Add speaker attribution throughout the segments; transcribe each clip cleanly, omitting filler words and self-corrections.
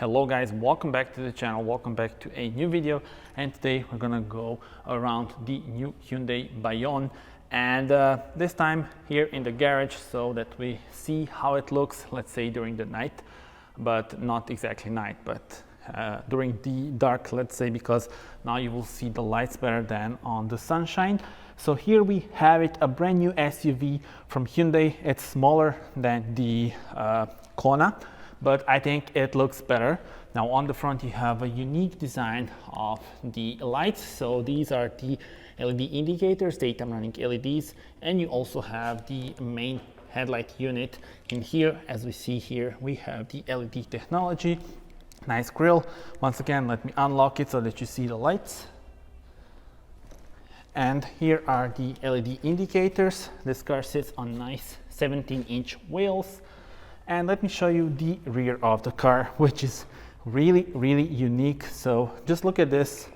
Speaker 1: Hello guys, welcome back to the channel, welcome back to a new video, and today we're gonna go around the new Hyundai Bayon, and this time here in the garage so that we see how it looks, let's say during the night, but not exactly night, but during the dark, let's say, because now you will see the lights better than on the sunshine. So here we have it, a brand new SUV from Hyundai. It's smaller than the Kona, but I think it looks better. Now on the front you have a unique design of the lights. So these are the LED indicators, daytime running LEDs, and you also have the main headlight unit. In here, as we see here, we have the LED technology. Nice grille. Once again, let me unlock it so that you see the lights. And here are the LED indicators. This car sits on nice 17-inch wheels. And let me show you the rear of the car, which is really unique. So just look at this,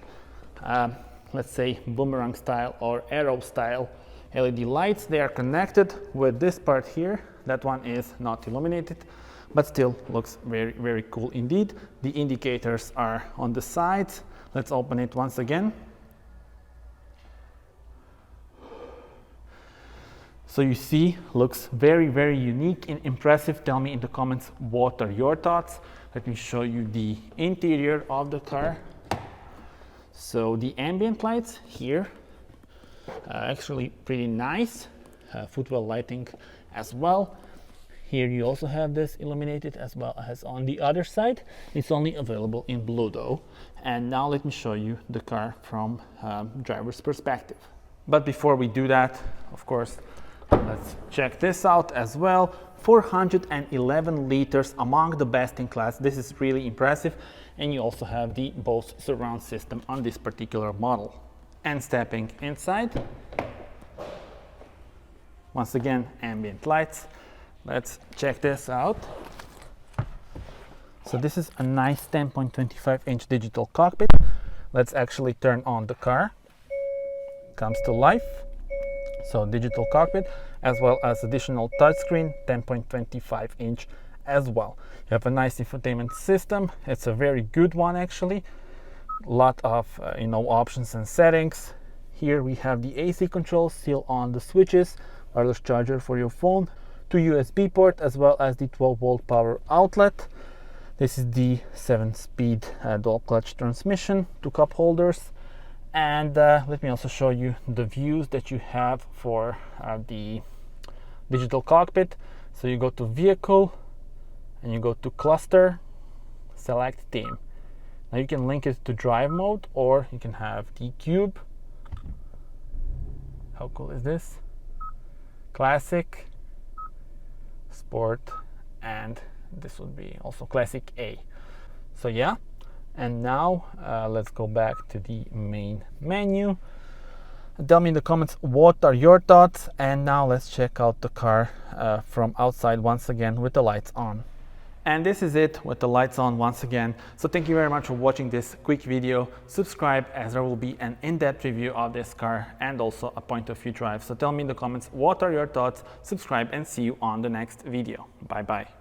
Speaker 1: let's say boomerang style or arrow style LED lights. They are connected with this part here. That one is not illuminated, but still looks very cool indeed. The indicators are on the sides. Let's open it once again. So you see, looks very unique and impressive. Tell me in the comments what are your thoughts. Let me show you the interior of the car. So the ambient lights here, actually pretty nice. Footwell lighting as well. Here you also have this illuminated as well as on the other side. It's only available in blue though. And now let me show you the car from driver's perspective. But before we do that, of course, let's check this out as well. 411 liters, among the best in class. This is really impressive. And you also have the Bose surround system on this particular model. And stepping inside, once again, ambient lights. Let's check this out. So this is a nice 10.25-inch digital cockpit. Let's actually turn on the car. Comes to life. So digital cockpit, as well as additional touchscreen, 10.25-inch as well. You have a nice infotainment system. It's a very good one actually. A lot of options and settings. Here we have the AC controls still on the switches, wireless charger for your phone, 2 USB port, as well as the 12-volt power outlet. This is the 7-speed dual clutch transmission, 2 cup holders. And let me also show you the views that you have for the digital cockpit. So you go to vehicle and you go to cluster, select theme. Now you can link it to drive mode, or you can have the cube. How cool is this? Classic, sport, and this would be also classic A. So yeah. And now let's go back to the main menu. Tell me in the comments what are your thoughts. And now let's check out the car from outside once again with the lights on. And this is it with the lights on once again. So thank you very much for watching this quick video. Subscribe, as there will be an in-depth review of this car and also a point of view drive. So tell me in the comments what are your thoughts. Subscribe and see you on the next video. Bye bye.